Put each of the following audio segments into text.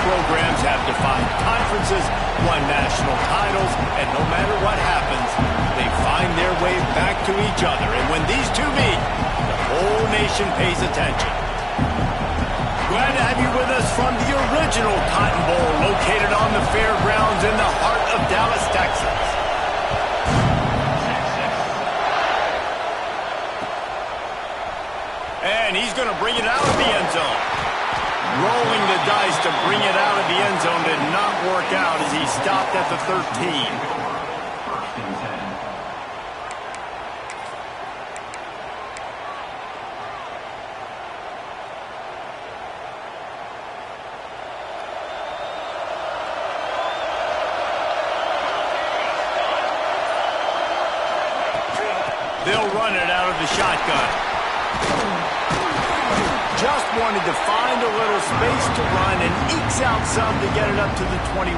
programs have defined conferences, won national titles, and no matter what happens, they find their way back to each other. And when these two meet, the whole nation pays attention. Glad to have you with us from the original Cotton Bowl, located on the fairgrounds in the heart of Dallas, Texas. And he's going to bring it out of the end zone. Rolling the dice to bring it out of the end zone did not work out as he stopped at the 13. They'll run it out of the shotgun. Just wanted to find a little space to run and ekes out some to get it up to the 21.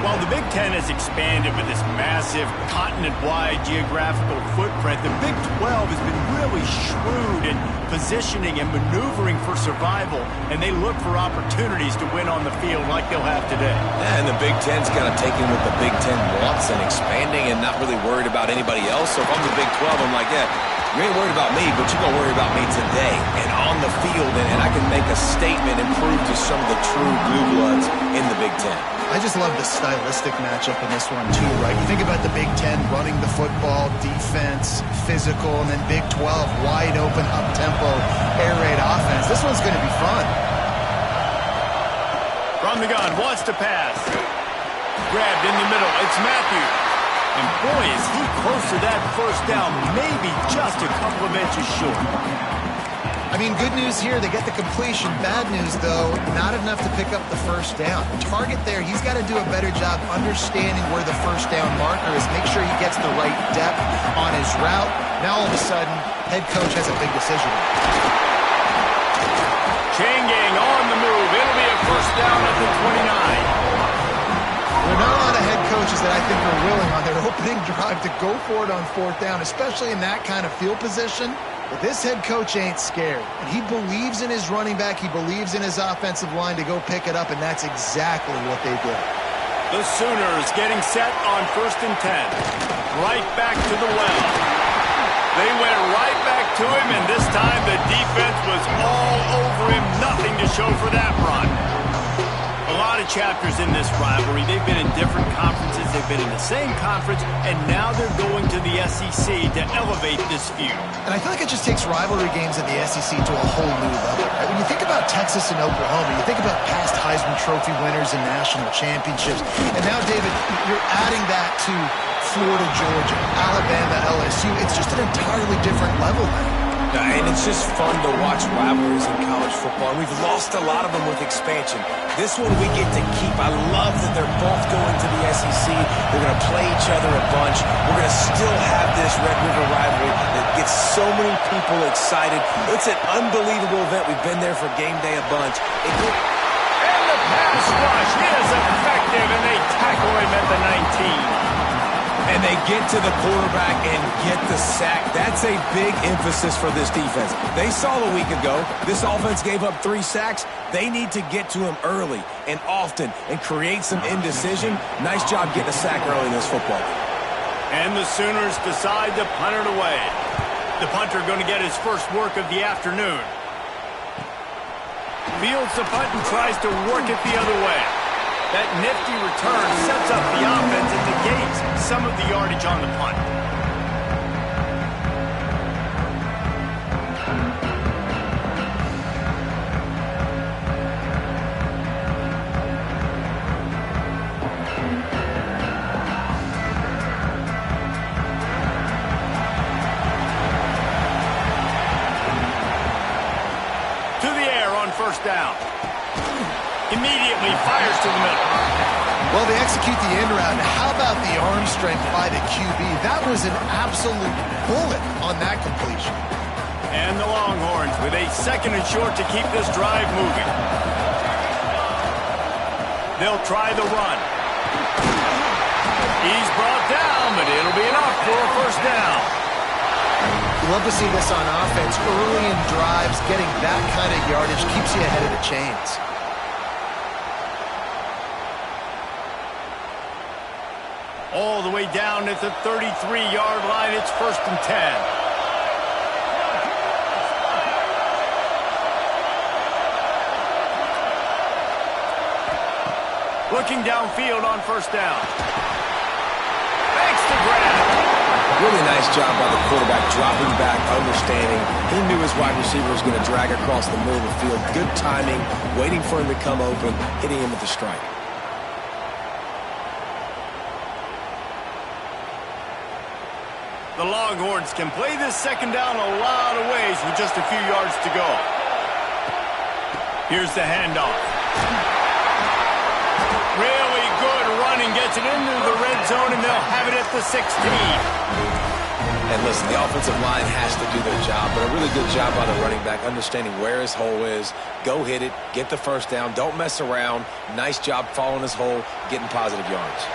While the Big Ten has expanded with this massive continent-wide geographical footprint, the Big 12 has been really shrewd in positioning and maneuvering for survival, and they look for opportunities to win on the field like they'll have today. Yeah, and the Big Ten's kind of taking what the Big Ten wants and expanding and not really worried about anybody else. So if I'm the Big 12, I'm like, yeah, you ain't worried about me, but you're going to worry about me today and on the field, and I can make a statement and prove to some of the true blue bloods in the Big Ten. I just love the stylistic matchup in this one, too, right? You think about the Big Ten running the football, defense, physical, and then Big 12, wide open, up-tempo, air raid offense. This one's going to be fun. From the gun, wants to pass. Grabbed in the middle. It's Matthew. And boy, is he close to that first down, maybe just a couple of inches short. I mean, good news here, they get the completion. Bad news, though, not enough to pick up the first down. Target there, he's got to do a better job understanding where the first down marker is, make sure he gets the right depth on his route. Now, all of a sudden, head coach has a big decision. Chain gang on the move. It'll be a first down at the 29. There are not a lot of head coaches that I think are willing on their opening drive to go for it on fourth down, especially in that kind of field position. But this head coach ain't scared. And he believes in his running back. He believes in his offensive line to go pick it up, and that's exactly what they did. The Sooners getting set on 1st and 10. Right back to the well. They went right back to him, and this time the defense was all over him. Nothing to show for that run. A lot of chapters in this rivalry. They've been in different conferences. They've been in the same conference, and now they're going to the SEC to elevate this feud. And I feel like it just takes rivalry games in the SEC to a whole new level. Right? When you think about Texas and Oklahoma, you think about past Heisman Trophy winners and national championships. And now, David, you're adding that to Florida, Georgia, Alabama, LSU. It's just an entirely different level now. And it's just fun to watch rivalries in college football. And we've lost a lot of them with expansion. This one we get to keep. I love that they're both going to the SEC. They're going to play each other a bunch. We're going to still have this Red River rivalry that gets so many people excited. It's an unbelievable event. We've been there for game day a bunch. And the pass rush is effective, and they tackle him at the 19. And they get to the quarterback and get the sack. That's a big emphasis for this defense. They saw a week ago, this offense gave up 3 sacks. They need to get to him early and often and create some indecision. Nice job getting a sack early in this football game. And the Sooners decide to punt it away. The punter going to get his first work of the afternoon. Fields the punt and tries to work it the other way. That nifty return sets up the offense and negates some of the yardage on the punt. To the air on first down. Immediately fires to the middle. Well, they execute the end route. How about the arm strength by the QB? That was an absolute bullet on that completion. And the Longhorns with a 2nd and short to keep this drive moving. They'll try the run. He's brought down, but it'll be enough for a first down. You love to see this on offense. Early in drives, getting that kind of yardage keeps you ahead of the chains. All the way down at the 33-yard line, it's 1st and 10. Looking downfield on first down. Thanks to grab. Really nice job by the quarterback, dropping back, understanding. He knew his wide receiver was going to drag across the middle of the field. Good timing, waiting for him to come open, hitting him with the strike. The Longhorns can play this 2nd down a lot of ways with just a few yards to go. Here's the handoff. Really good running, gets it into the red zone, and they'll have it at the 16. And listen, the offensive line has to do their job, but a really good job by the running back, understanding where his hole is. Go hit it, get the first down, don't mess around. Nice job following his hole, getting positive yards.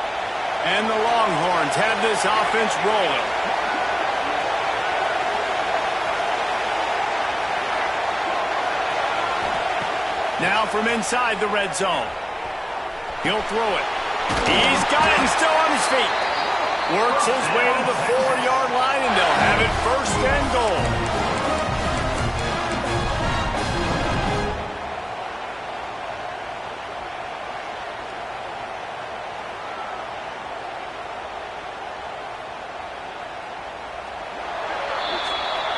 And the Longhorns have this offense rolling. Now from inside the red zone. He'll throw it. He's got it and still on his feet. Works his way to the 4-yard line, and they'll have it 1st and goal.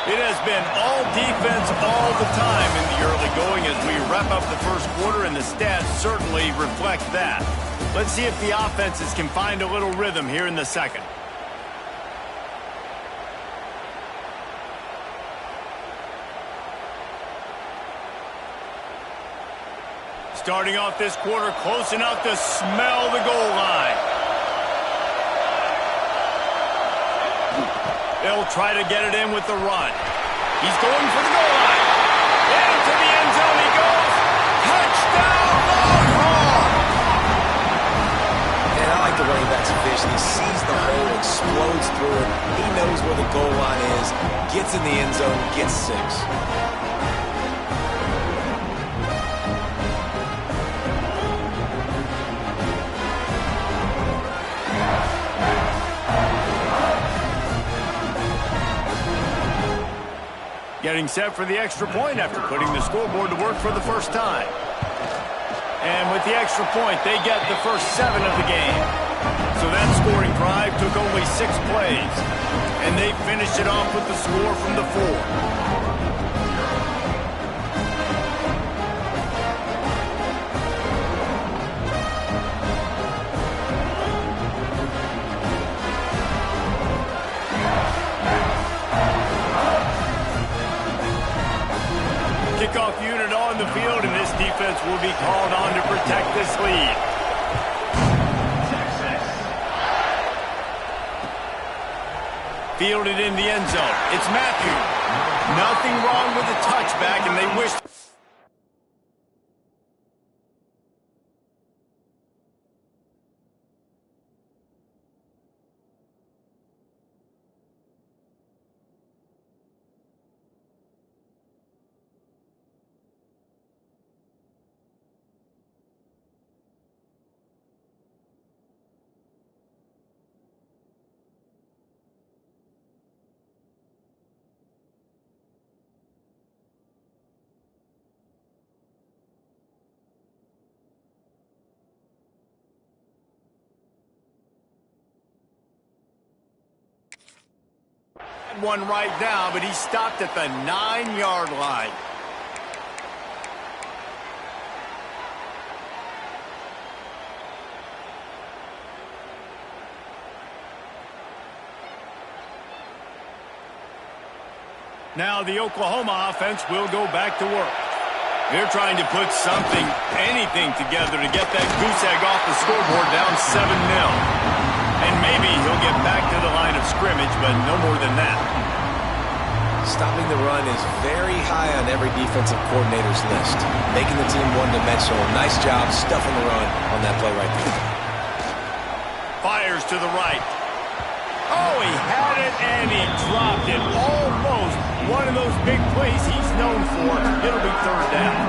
It has been all defense all the time in the early going as we wrap up the first quarter, and the stats certainly reflect that. Let's see if the offenses can find a little rhythm here in the second. Starting off this quarter close enough to smell the goal line. They'll try to get it in with the run. He's going for the goal line. Into the end zone he goes. Touchdown, Longhorn! And I like the running back's vision. He sees the hole, explodes through it. He knows where the goal line is, gets in the end zone, gets 6. Getting set for the extra point after putting the scoreboard to work for the first time. And with the extra point, they get the first 7 of the game. So that scoring drive took only 6 plays. And they finished it off with the score from the 4. Kickoff unit on the field, and this defense will be called on to protect this lead. Fielded in the end zone. It's Matthew. Nothing wrong with the touchback, and they wish... one right now, but he stopped at the 9-yard line. Now the Oklahoma offense will go back to work. They're trying to put something, anything together to get that goose egg off the scoreboard down 7-0. And maybe he'll get back to the line of scrimmage, but no more than that. Stopping the run is very high on every defensive coordinator's list. Making the team one-dimensional. Nice job stuffing the run on that play right there. Fires to the right. Oh, he had it and he dropped it. Almost one of those big plays he's known for. It'll be 3rd down.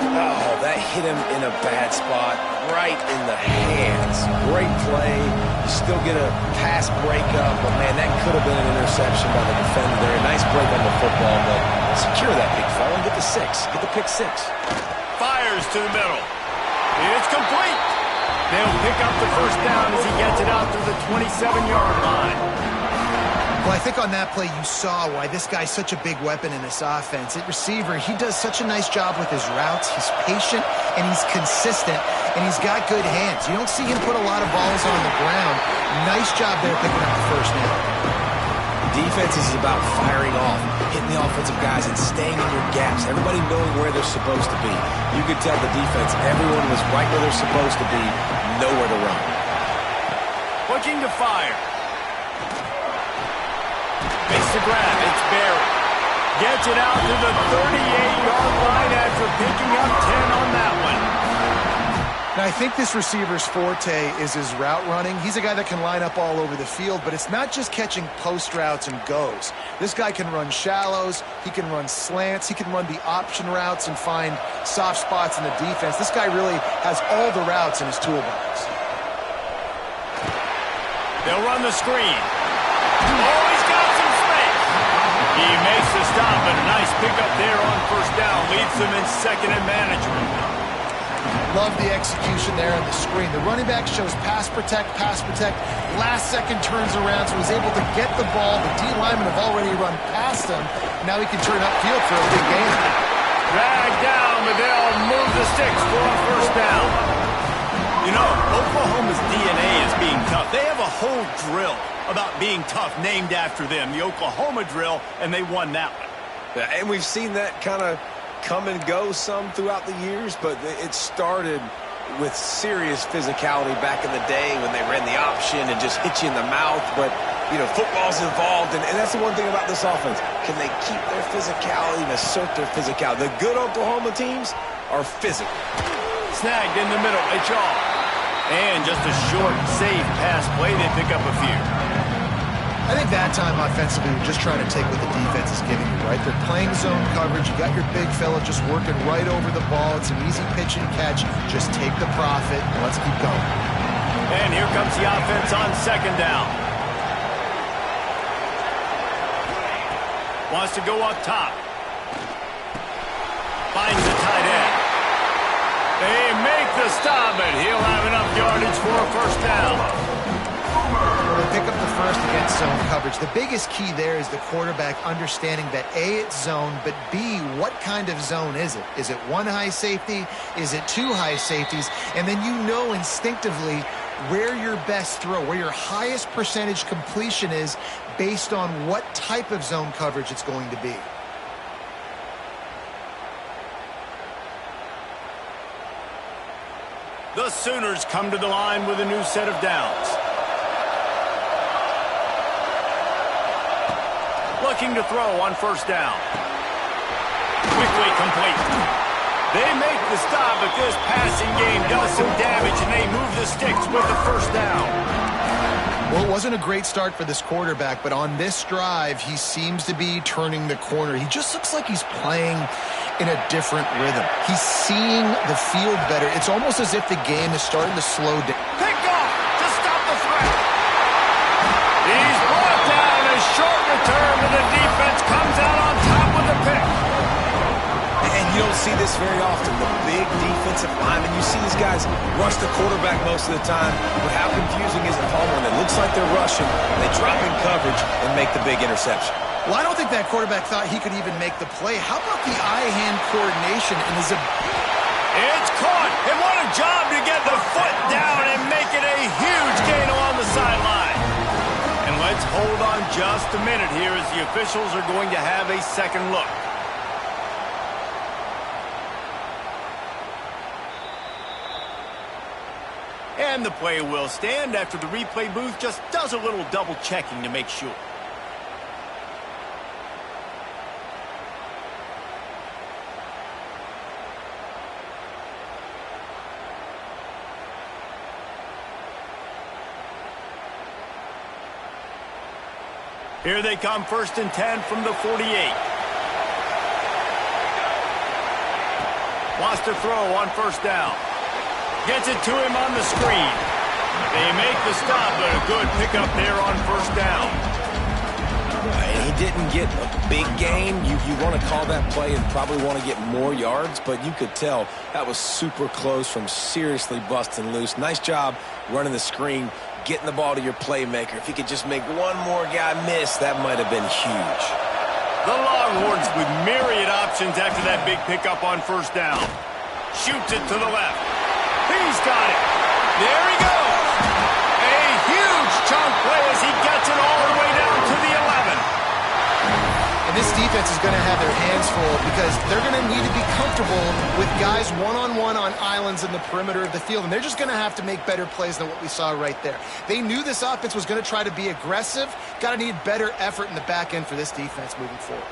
Oh, that hit him in a bad spot, right in the hands. Great play. You still get a pass breakup, but man, that could have been an interception by the defender there. A nice break on the football, but secure that big fella and get the 6. Get the pick 6. Fires to the middle. It's complete. They'll pick up the first down as he gets it out to the 27-yard line. Well, I think on that play you saw why this guy's such a big weapon in this offense. At receiver, he does such a nice job with his routes. He's patient, and he's consistent, and he's got good hands. You don't see him put a lot of balls on the ground. Nice job there picking up the first down. Defense is about firing off, hitting the offensive guys, and staying in your gaps. Everybody knowing where they're supposed to be. You could tell the defense, everyone was right where they're supposed to be, nowhere to run. Looking to fire. Makes the grab. It's Barry. Gets it out to the 38-yard line after picking up 10 on that one. Now, I think this receiver's forte is his route running. He's a guy that can line up all over the field, but it's not just catching post routes and goes. This guy can run shallows, he can run slants, he can run the option routes and find soft spots in the defense. This guy really has all the routes in his toolbox. They'll run the screen. Oh, he's got some space. He makes the stop, but a nice pickup there on first down. Leads them in second and manageable. Love the execution there on the screen. The running back shows pass protect. Last second turns around, so he's able to get the ball. The D linemen have already run past him. Now he can turn upfield for a big gain. Dragged down, but they'll move the sticks for a first down. You know, Oklahoma's DNA is being tough. They have a whole drill about being tough named after them, the Oklahoma drill, and they won that one. And we've seen that kind of come and go some throughout the years, but it started with serious physicality back in the day when they ran the option and just hit you in the mouth. But, you know, football's involved, and that's the one thing about this offense. Can they keep their physicality and assert their physicality? The good Oklahoma teams are physical. Snagged in the middle, Ncaa. And just a short, safe pass play. They pick up a few. I think that time offensively, we're just trying to take what the defense is giving you, right? They're playing zone coverage. You got your big fella just working right over the ball. It's an easy pitch and catch. Just take the profit, and let's keep going. And here comes the offense on second down. Wants to go up top. Finds the tight end. They make the stop, but he'll have enough yardage for a first down. They pick up the first against zone coverage. The biggest key there is the quarterback understanding that A, it's zone, but B, what kind of zone is it? Is it one high safety? Is it two high safeties? And then you know instinctively where your best throw, where your highest percentage completion is based on what type of zone coverage it's going to be. The Sooners come to the line with a new set of downs. Looking to throw on first down. Quickly complete. They make the stop, but this passing game does some damage, and they move the sticks with the first down. Well, it wasn't a great start for this quarterback, but on this drive, he seems to be turning the corner. He just looks like he's playing in a different rhythm. He's seeing the field better. It's almost as if the game is starting to slow down. Pick off to stop the threat. He's brought down. A short return, and the defense comes out on top with the pick. And you don't see this very often. The big defensive linemen, you see these guys rush the quarterback most of the time. But how confusing is it, Paul, when it looks like they're rushing, they drop in coverage and make the big interception? Well, I don't think that quarterback thought he could even make the play. How about the eye-hand coordination and his It's caught. And what a job to get the foot down and make it a huge gain along the sideline. And let's hold on just a minute here as the officials are going to have a second look. And the play will stand after the replay booth just does a little double checking to make sure. Here they come, 1st and 10 from the 48. Wants to throw on first down. Gets it to him on the screen. They make the stop, but a good pickup there on first down. And he didn't get a big gain. You want to call that play and probably want to get more yards, but you could tell that was super close from seriously busting loose. Nice job running the screen, getting the ball to your playmaker. If he could just make one more guy miss, that might have been huge. The Longhorns with myriad options after that big pickup on first down. Shoots it to the left. He's got it. There he goes. A huge chunk play as he gets it all the way down to the 11. And this defense is going to have their hands full because they're going to need to be comfortable with guys one-on-one on islands in the perimeter of the field. And they're just going to have to make better plays than what we saw right there. They knew this offense was going to try to be aggressive. Got to need better effort in the back end for this defense moving forward.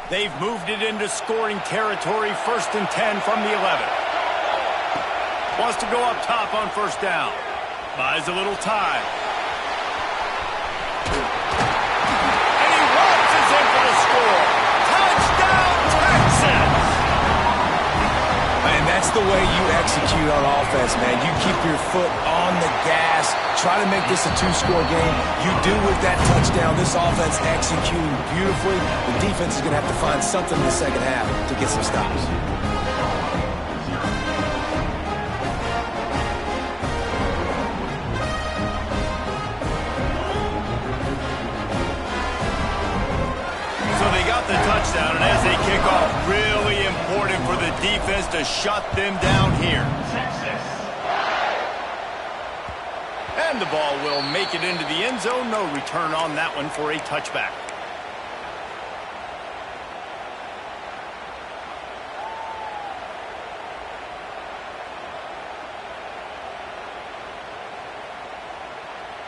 They've moved it into scoring territory, 1st and 10 from the 11. Wants to go up top on first down. Buys a little time. And he launches in for the score. Touchdown, Texas! And that's the way you execute on offense, man. You keep your foot on the gas. Try to make this a two-score game. You do with that touchdown. This offense executing beautifully. The defense is going to have to find something in the second half to get some stops. So they got the touchdown, and as they kick off, really important for the defense to shut them down here. And and the ball will make it into the end zone. No return on that one for a touchback.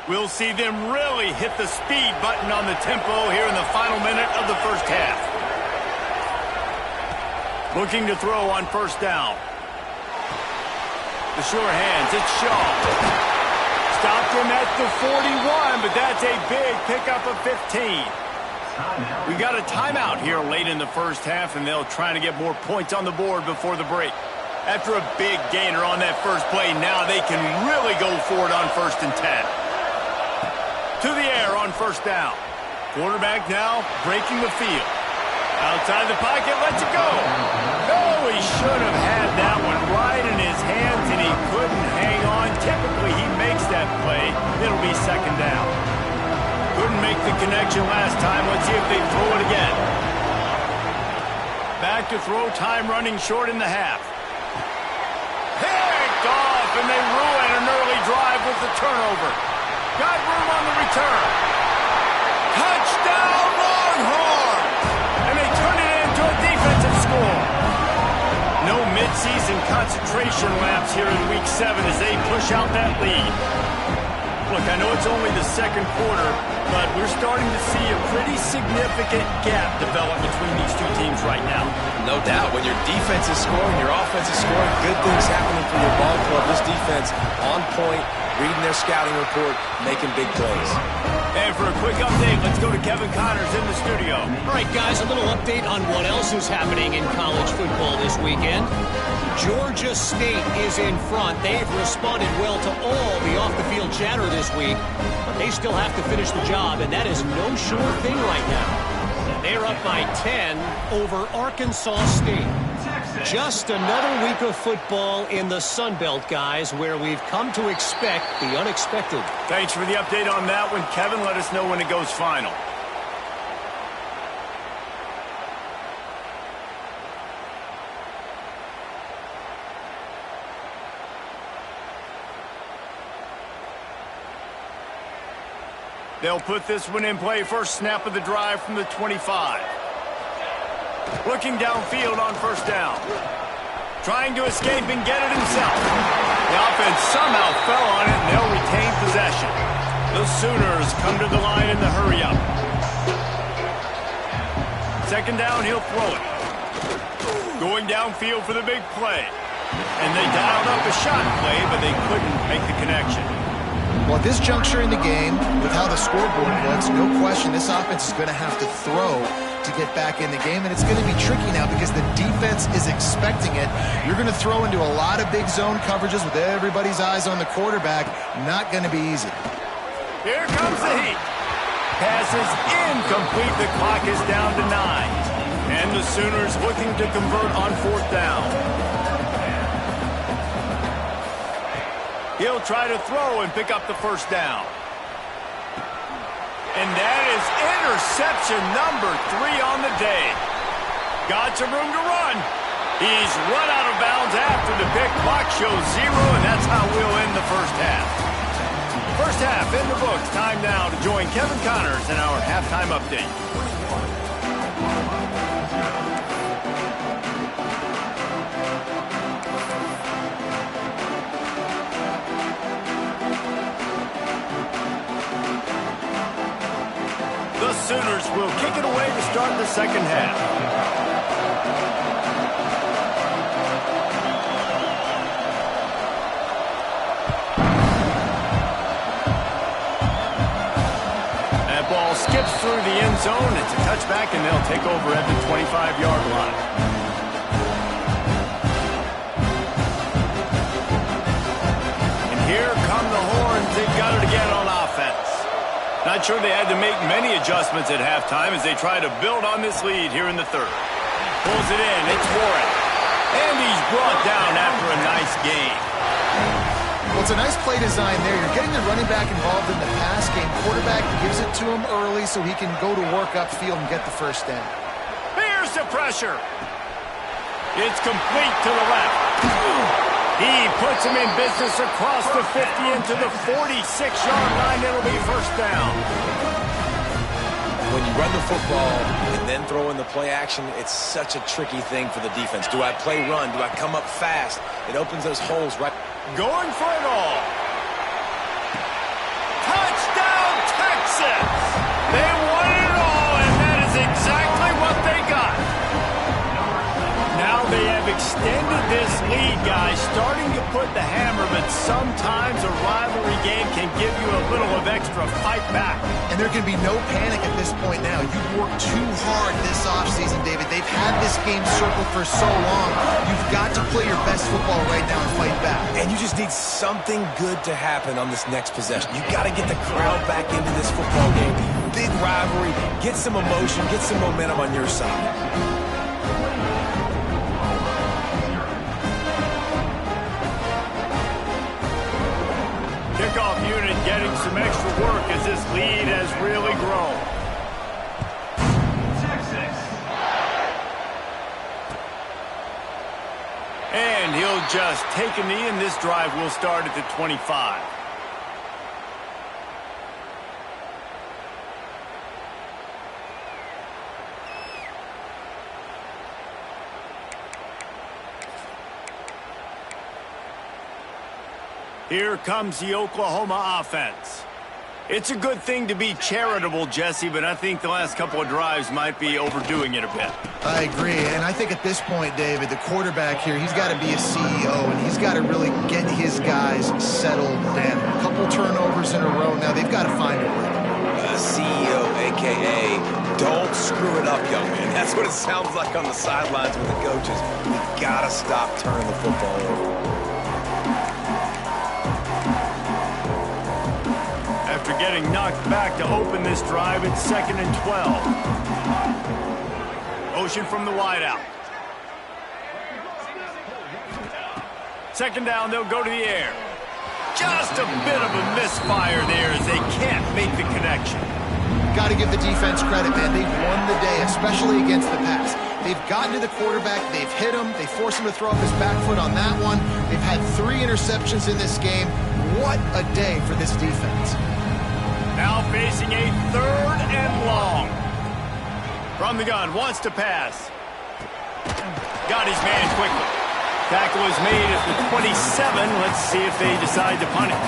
We'll see them really hit the speed button on the tempo here in the final minute of the first half. Looking to throw on first down. The sure hands, it's Shaw. Stopped him at the 41, but that's a big pickup of 15. We got a timeout here late in the first half, and they'll try to get more points on the board before the break. After a big gainer on that first play, now they can really go for it on 1st and 10. To the air on first down. Quarterback now breaking the field. Outside the pocket, lets it go. Oh, he should have had that one right in his hands, and he couldn't hang on. Typically, he makes that play. It'll be second down. Couldn't make the connection last time. Let's see if they throw it again. Back to throw, time running short in the half. Picked off, and they ruin an early drive with the turnover. Got room on the return. Touchdown, Longhorns! And they turn it into a defensive score. No midseason concentration laps here in Week 7 as they push out that lead. Look, I know it's only the second quarter, but we're starting to see a pretty significant gap develop between these two teams right now. No doubt. When your defense is scoring, your offense is scoring, good things happening for your ball club. This defense on point, reading their scouting report, making big plays. And for a quick update, let's go to Kevin Connors in the studio. All right, guys, a little update on what else is happening in college football this weekend. Georgia State is in front. They've responded well to all the off-the-field chatter this week, but they still have to finish the job, and that is no sure thing right now. They're up by 10 over Arkansas State. Just another week of football in the Sun Belt, guys, where we've come to expect the unexpected. Thanks for the update on that one, Kevin. Let us know when it goes final. They'll put this one in play. First snap of the drive from the 25. Looking downfield on first down. Trying to escape and get it himself. The offense somehow fell on it, and they'll retain possession. The Sooners come to the line in the hurry-up. Second down, he'll throw it. Going downfield for the big play. And they dialed up a shot play, but they couldn't make the connection. Well, at this juncture in the game, with how the scoreboard looks, no question this offense is going to have to throw to get back in the game, and it's going to be tricky now because the defense is expecting it. You're going to throw into a lot of big zone coverages with everybody's eyes on the quarterback. Not going to be easy. Here comes the heat. Pass is incomplete. The clock is down to 9. And the Sooners looking to convert on fourth down. He'll try to throw and pick up the first down. And that is interception number 3 on the day. Got some room to run. He's run out of bounds after the pick. Clock shows 0, and that's how we'll end the first half. First half in the books. Time now to join Kevin Connors in our halftime update. The Sooners will kick it away to start the second half. That ball skips through the end zone. It's a touchback, and they'll take over at the 25-yard line. And here come the Horns. They've got it again on offense. Not sure they had to make many adjustments at halftime as they try to build on this lead here in the third. Pulls it in. It's Warren. And he's brought down after a nice gain. Well, it's a nice play design there. You're getting the running back involved in the pass game. Quarterback gives it to him early so he can go to work upfield and get the first down. Here's the pressure. It's complete to the left. He puts him in business across the 50 into the 46-yard line. It'll be first down. When you run the football and then throw in the play action, it's such a tricky thing for the defense. Do I play run? Do I come up fast? It opens those holes right. Going for it all. Touchdown, Texas! They won it all, and that is exactly what they got. Now they have extended this lead, guys, starting to put the hammer, but sometimes a rivalry game can give you a little of extra fight back. And there can be no panic at this point now. You've worked too hard this offseason, David. They've had this game circled for so long. You've got to play your best football right now and fight back. And you just need something good to happen on this next possession. You got to get the crowd back into this football game. Big rivalry. Get some emotion. Get some momentum on your side. Kickoff unit getting some extra work as this lead has really grown. And he'll just take a knee, and this drive will start at the 25. Here comes the Oklahoma offense. It's a good thing to be charitable, Jesse, but I think the last couple of drives might be overdoing it a bit. I agree, and I think at this point, David, the quarterback here, he's got to be a CEO, and he's got to really get his guys settled down. A couple turnovers in a row now. They've got to find a way. CEO, a.k.a. don't screw it up, young man. That's what it sounds like on the sidelines with the coaches. You've got to stop turning the football over. After getting knocked back to open this drive, it's 2nd and 12. Motion from the wideout. Second down, they'll go to the air. Just a bit of a misfire there as they can't make the connection. Got to give the defense credit, man. They've won the day, especially against the pass. They've gotten to the quarterback. They've hit him. They forced him to throw off his back foot on that one. They've had 3 interceptions in this game. What a day for this defense. Now facing a 3rd and long. From the gun, wants to pass. Got his man quickly. Tackle is made at the 27. Let's see if they decide to punt it.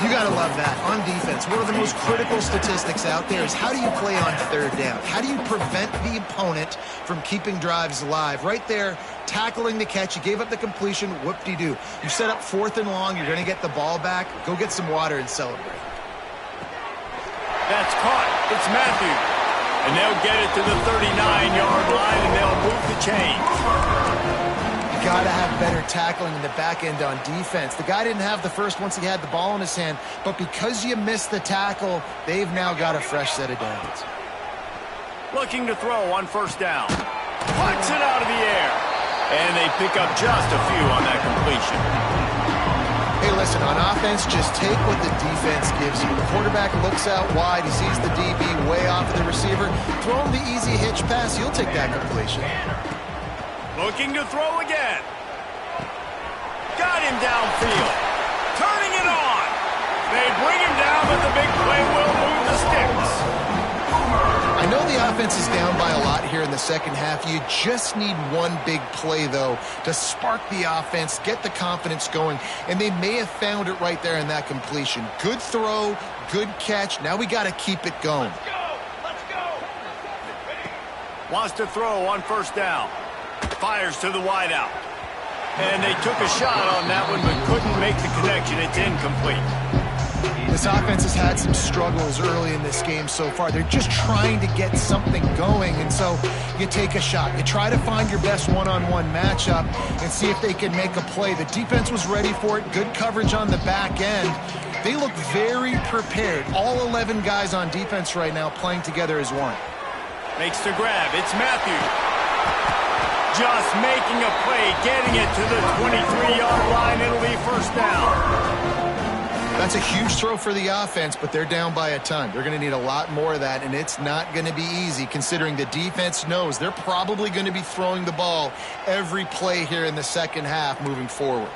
You got to love that. On defense, one of the most critical statistics out there is how do you play on 3rd down? How do you prevent the opponent from keeping drives alive? Right there, tackling the catch. You gave up the completion. Whoop-de-doo. You set up 4th and long. You're going to get the ball back. Go get some water and celebrate. That's caught. It's Matthew. And they'll get it to the 39-yard line, and they'll move the chains. You got to have better tackling in the back end on defense. The guy didn't have the first once he had the ball in his hand, but because you missed the tackle, they've now got a fresh set of downs. Looking to throw on 1st down. Puts it out of the air. And they pick up just a few on that completion. Hey, listen, on offense, just take what the defense gives you. The quarterback looks out wide. He sees the DB way off of the receiver. Throw him the easy hitch pass. He'll take that completion. Looking to throw again. Got him downfield. Turning it on. They bring him down, but the big play will move the sticks. I know the offense is down by a lot here in the second half. You just need one big play, though, to spark the offense, get the confidence going, and they may have found it right there in that completion. Good throw, good catch. Now we got to keep it going. Let's go. Wants to throw on 1st down. Fires to the wideout. And they took a shot on that one, but couldn't make the connection. It's incomplete. This offense has had some struggles early in this game so far. They're just trying to get something going, and so you take a shot. You try to find your best one-on-one matchup and see if they can make a play. The defense was ready for it. Good coverage on the back end. They look very prepared. All 11 guys on defense right now playing together as one. Makes the grab. It's Matthew. Just making a play, getting it to the 23-yard line. It'll be 1st down. That's a huge throw for the offense, but they're down by a ton. They're going to need a lot more of that, and it's not going to be easy considering the defense knows they're probably going to be throwing the ball every play here in the second half moving forward.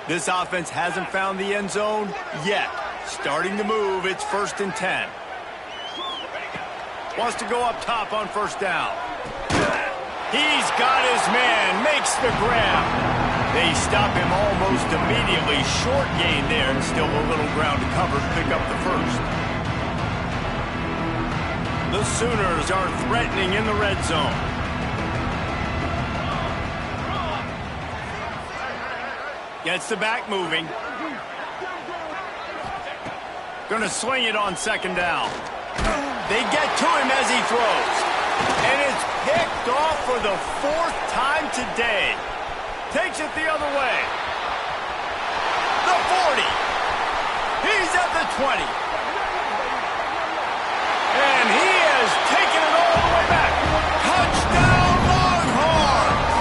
This offense hasn't found the end zone yet. Starting to move, it's 1st and 10. Wants to go up top on 1st down. He's got his man, makes the grab. They stop him almost immediately. Short gain there, and still a little ground to cover to pick up the 1st. The Sooners are threatening in the red zone. Gets the back moving. Gonna swing it on 2nd down. They get to him as he throws. And it's picked off for the 4th time today. Takes it the other way. The 40. He's at the 20. And he has taken it all the way back. Touchdown, Longhorns!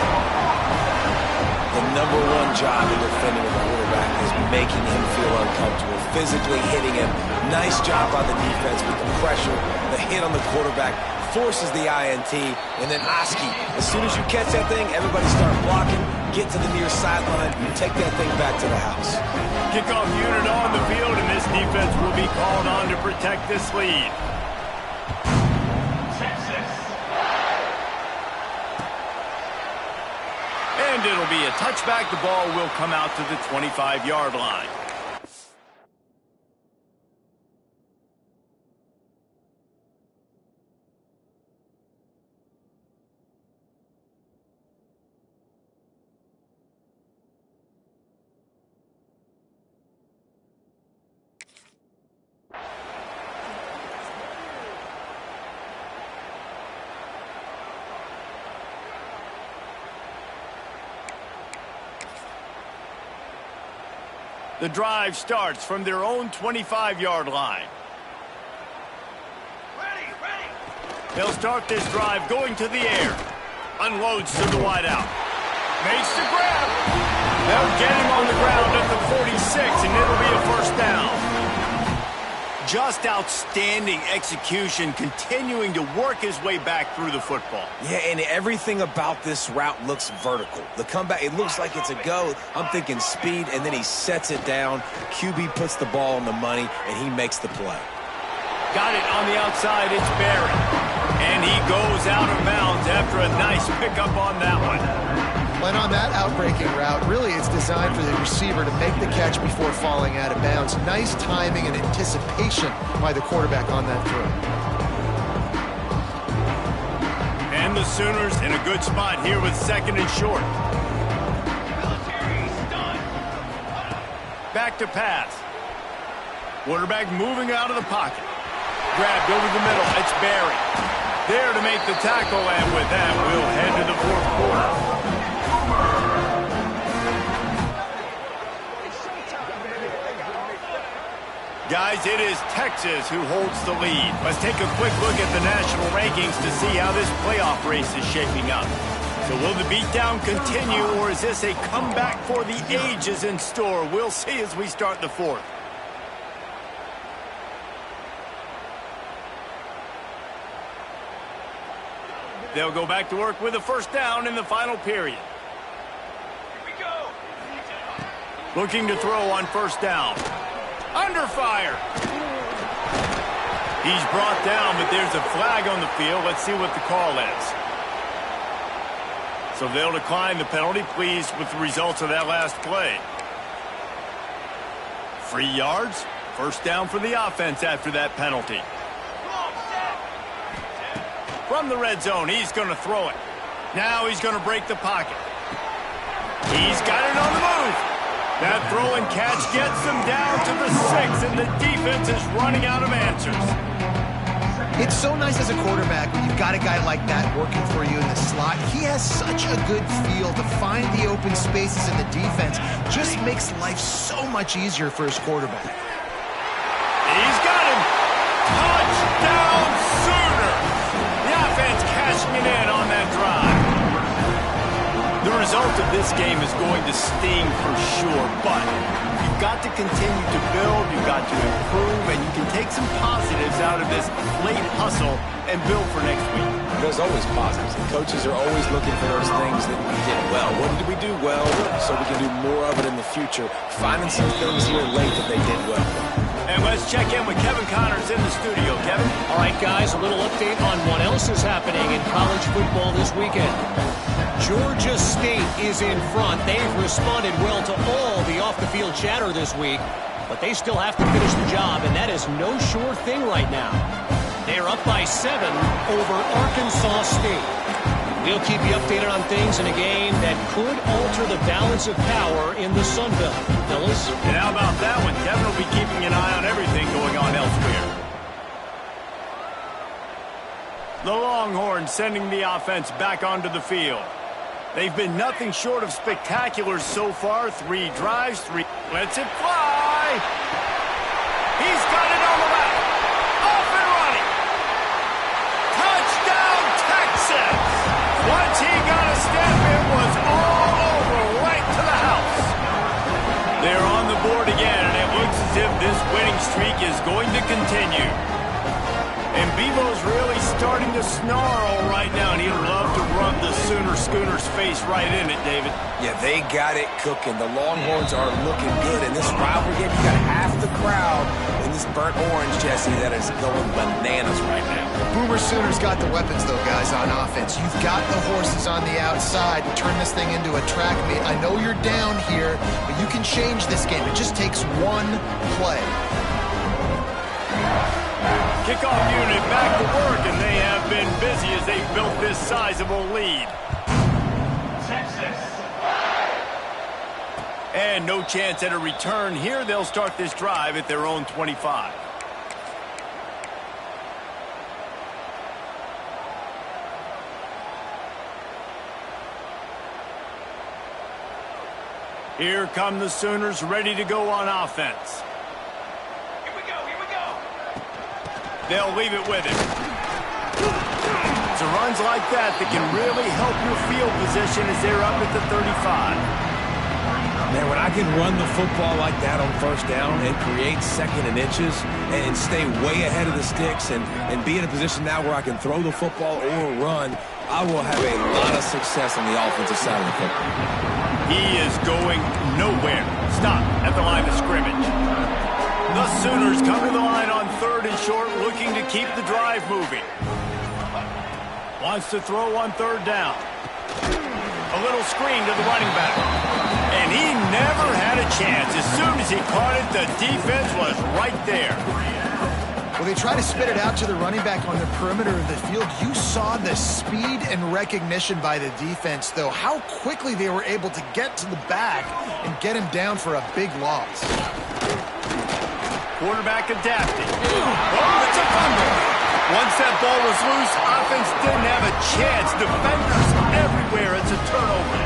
The number one job of defending a quarterback is making him feel uncomfortable, physically hitting him. Nice job by the defense with the pressure. The hit on the quarterback forces the INT, and then Oski. As soon as you catch that thing, everybody start blocking, get to the near sideline, and take that thing back to the house. Kickoff unit on the field, and this defense will be called on to protect this lead. And it'll be a touchback. The ball will come out to the 25-yard line. The drive starts from their own 25-yard line. They'll start this drive going to the air. Unloads to the wideout. Makes the grab. They'll get him on the ground at the 46, and it'll be a 1st down. Just outstanding execution, continuing to work his way back through the football. Yeah, and everything about this route looks vertical. The comeback, it looks like it's a go. I'm thinking speed, and then he sets it down. QB puts the ball on the money, and he makes the play. Got it on the outside, it's Barry. And he goes out of bounds after a nice pickup on that one. And on that outbreaking route, really it's designed for the receiver to make the catch before falling out of bounds. Nice timing and anticipation by the quarterback on that throw. And the Sooners in a good spot here with 2nd and short. Back to pass. Quarterback moving out of the pocket. Grabbed over the middle. It's Barry. There to make the tackle, and with that, we'll head to the 4th quarter. Guys, it is Texas who holds the lead. Let's take a quick look at the national rankings to see how this playoff race is shaping up. So will the beatdown continue, or is this a comeback for the ages in store? We'll see as we start the 4th. They'll go back to work with a 1st down in the final period. Here we go. Looking to throw on 1st down. Under fire. He's brought down, but there's a flag on the field. Let's see what the call is. So they'll decline the penalty. Pleased with the results of that last play. 3 yards. 1st down for the offense after that penalty. From the red zone, he's going to throw it. Now he's going to break the pocket. He's got it on the move. That throw and catch gets them down to the 6, and the defense is running out of answers. It's so nice as a quarterback when you've got a guy like that working for you in the slot. He has such a good feel to find the open spaces in the defense. Just makes life so much easier for his quarterback. He's got him. Touchdown, Sooners. The offense cashing it in on that drive. The result of this game is going to sting for sure, but you've got to continue to build, you've got to improve, and you can take some positives out of this late hustle and build for next week. There's always positives. And coaches are always looking for those things that we did well. What did we do well so we can do more of it in the future? Finding some things here late that they did well. And let's check in with Kevin Connors in the studio. Kevin? All right, guys, a little update on what else is happening in college football this weekend. Georgia State is in front. They've responded well to all the off-the-field chatter this week, but they still have to finish the job, and that is no sure thing right now. They're up by 7 over Arkansas State. We'll keep you updated on things in a game that could alter the balance of power in the Sun Belt. Fellas? And how about that one? Kevin will be keeping an eye on everything going on elsewhere. The Longhorns sending the offense back onto the field. They've been nothing short of spectacular so far. 3 drives, 3. Lets it fly. He's got it on the back. Off and running. Touchdown, Texas. Once he got a step, it was all over, right to the house. They're on the board again, and it looks as if this winning streak is going to continue. And Bevo's really starting to snarl right now, and he'd love to rub the Schooner's face right in it, David. Yeah, they got it cooking. The Longhorns are looking good. In this rivalry game, you got half the crowd in this burnt orange, Jesse, that is going bananas right now. Boomer Sooners got the weapons, though, guys, on offense. You've got the horses on the outside to turn this thing into a track meet. I know you're down here, but you can change this game. It just takes one play. Kickoff unit back to work, and they have been busy as they built this sizable lead. Texas. And no chance at a return here. They'll start this drive at their own 25. Here come the Sooners ready to go on offense. They'll leave it with him. It's runs like that can really help your field position as they're up at the 35. Man, when I can run the football like that on first down and create second and inches and stay way ahead of the sticks and be in a position now where I can throw the football or run, I will have a lot of success on the offensive side of the football. He is going nowhere. Stop at the line of scrimmage. The Sooners come to the line on 3rd and short, looking to keep the drive moving. Wants to throw on 3rd down. A little screen to the running back. And he never had a chance. As soon as he caught it, the defense was right there. Well, they try to spit it out to the running back on the perimeter of the field. You saw the speed and recognition by the defense, though. How quickly they were able to get to the back and get him down for a big loss. Quarterback adapting. Oh, it's a fumble. Once that ball was loose, offense didn't have a chance. Defenders everywhere. It's a turnover.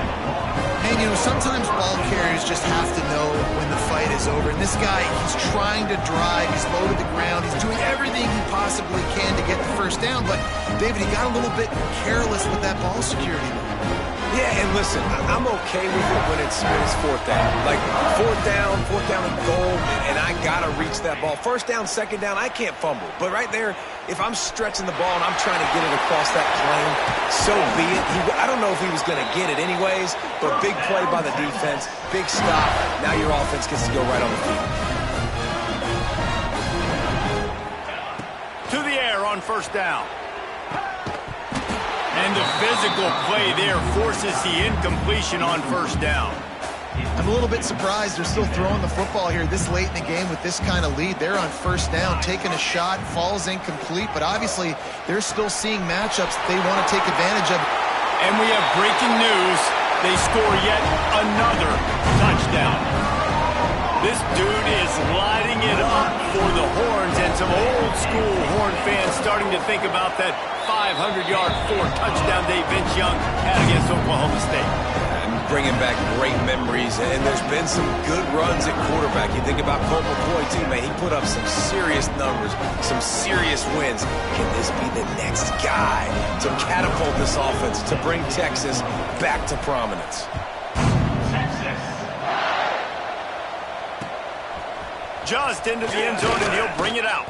And, you know, sometimes ball carriers just have to know when the fight is over. And this guy, he's trying to drive. He's low to the ground. He's doing everything he possibly can to get the first down. But, David, he got a little bit careless with that ball security. Yeah, and listen, I'm okay with it when it's 4th down. Like, 4th down and goal, and I got to reach that ball. 1st down, 2nd down, I can't fumble. But right there, if I'm stretching the ball and I'm trying to get it across that plane, so be it. I don't know if he was going to get it anyways, but big play by the defense, big stop. Now your offense gets to go right on the field. To the air on 1st down. And the physical play there forces the incompletion on 1st down. I'm a little bit surprised they're still throwing the football here this late in the game with this kind of lead. They're on 1st down, taking a shot, falls incomplete, but obviously they're still seeing matchups that they want to take advantage of. And we have breaking news. They score yet another touchdown. This dude is lighting it up for the Horns, and some old-school Horn fans starting to think about that 500-yard 4-touchdown day Vince Young had against Oklahoma State. bringing back great memories, and there's been some good runs at quarterback. You think about Colt McCoy, too, man. He put up some serious numbers, some serious wins. Can this be the next guy to catapult this offense, to bring Texas back to prominence? Just into the end zone, and he'll bring it out.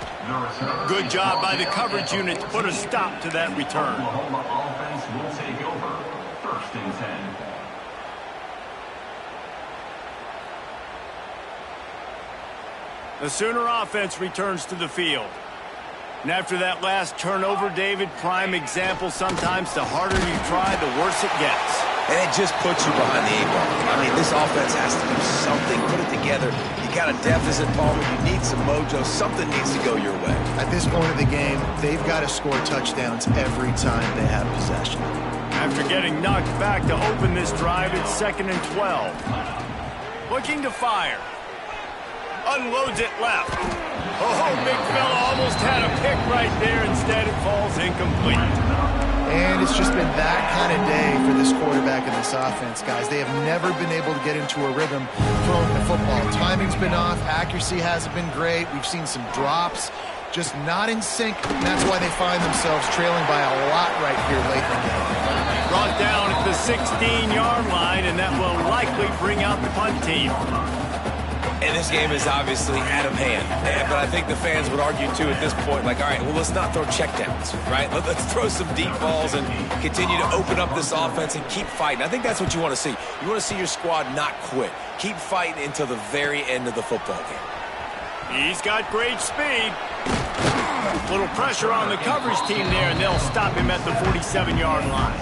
Good job by the coverage unit to put a stop to that return. Oklahoma offense will take over. 1st and 10. The Sooner offense returns to the field. And after that last turnover, David, prime example, sometimes the harder you try, the worse it gets. And it just puts you behind the 8-ball. I mean, this offense has to do something, put it together. You got a deficit, Palmer. You need some mojo. Something needs to go your way. At this point of the game, they've got to score touchdowns every time they have possession. After getting knocked back to open this drive, it's 2nd and 12. Looking to fire. Unloads it left. Oh, big fella almost had a pick right there. Instead, it falls incomplete. And it's just been that kind of day for this quarterback and this offense, guys. They have never been able to get into a rhythm throwing the football. Timing's been off. Accuracy hasn't been great. We've seen some drops. Just not in sync. And that's why they find themselves trailing by a lot right here late in the game. Brought down at the 16-yard line, and that will likely bring out the punt team. And this game is obviously out of hand. But I think the fans would argue, too, at this point, like, all right, well, let's not throw checkdowns, right? Let's throw some deep balls and continue to open up this offense and keep fighting. I think that's what you want to see. You want to see your squad not quit. Keep fighting until the very end of the football game. He's got great speed. Little pressure on the coverage team there, and they'll stop him at the 47-yard line.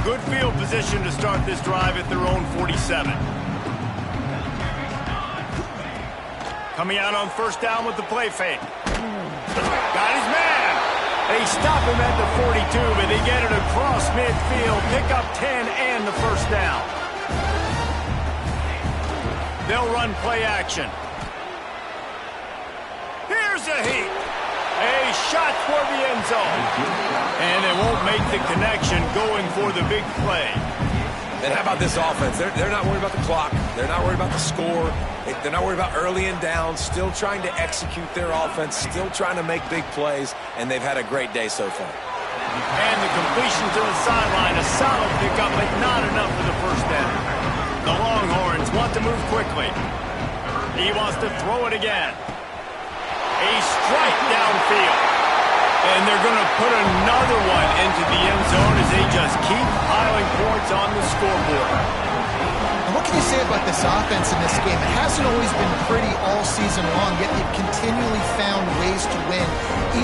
Good field position to start this drive at their own 47. Coming out on 1st down with the play fake. Got his man. They stop him at the 42, but they get it across midfield. Pick up 10 and the 1st down. They'll run play action. Here's a heat. A shot for the end zone. And they won't make the connection going for the big play. And how about this offense? They're not worried about the clock. They're not worried about the score. They're not worried about early and down. Still trying to execute their offense. Still trying to make big plays. And they've had a great day so far. And the completion to the sideline. A solid pickup, but not enough for the 1st down. The Longhorns want to move quickly. He wants to throw it again. A strike downfield. And they're going to put another one into the end zone as they just keep piling points on the scoreboard. And what can you say about this offense in this game? It hasn't always been pretty all season long, yet they've continually found ways to win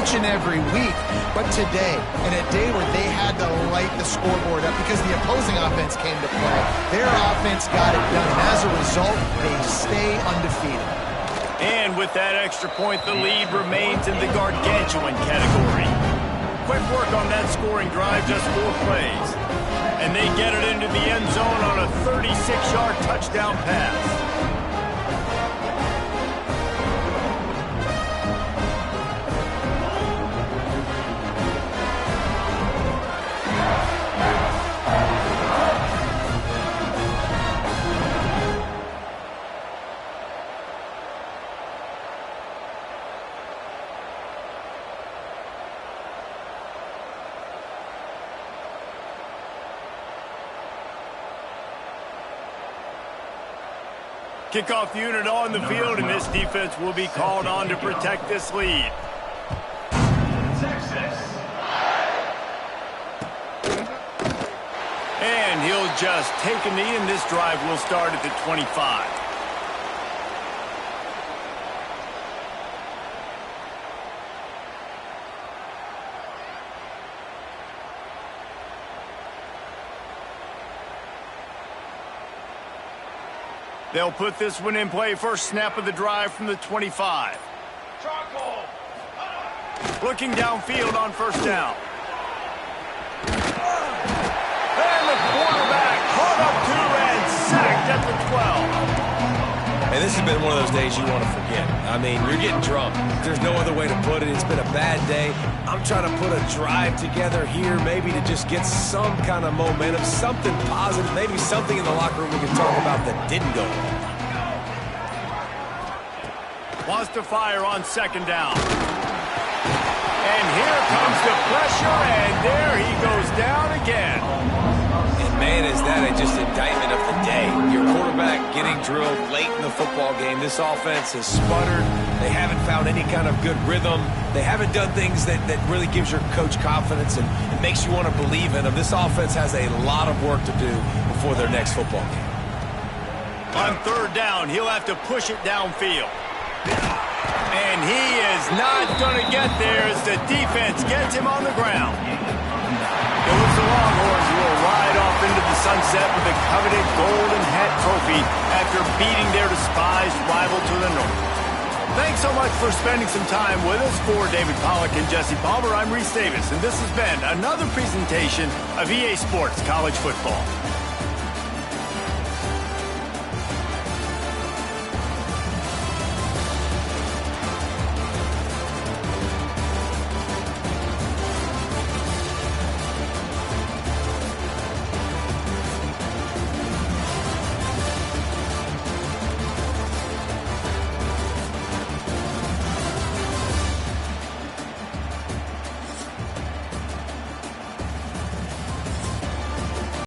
each and every week. But today, in a day where they had to light the scoreboard up because the opposing offense came to play, their offense got it done. And as a result, they stay undefeated. And with that extra point, the lead remains in the gargantuan category. Quick work on that scoring drive, just 4 plays. And they get it into the end zone on a 36-yard touchdown pass. Kickoff unit on the field, and this defense will be called on to protect this lead. And he'll just take a knee, and this drive will start at the 25. They'll put this one in play. First snap of the drive from the 25. Looking downfield on 1st down. And the quarterback caught up to and sacked at the 12. And this has been one of those days you want to forget. I mean, you're getting drunk. There's no other way to put it. It's been a bad day. I'm trying to put a drive together here, maybe to just get some kind of momentum, something positive, maybe something in the locker room we can talk about that didn't go wrong. Wants to fire on second down. And here comes the pressure, and there he goes down again. And man, is that just indictment of the day. Your quarterback getting drilled late in the football game. This offense has sputtered. They haven't found any kind of good rhythm. They haven't done things that really gives your coach confidence and it makes you want to believe in them. This offense has a lot of work to do before their next football game. On third down, he'll have to push it downfield. And he is not going to get there as the defense gets him on the ground. It was the Longhorns who will ride off into the sunset with the coveted Golden Hat Trophy after beating their despised rival to the north. Thanks so much for spending some time with us. For David Pollack and Jesse Palmer, I'm Reese Davis, and this has been another presentation of EA Sports College Football.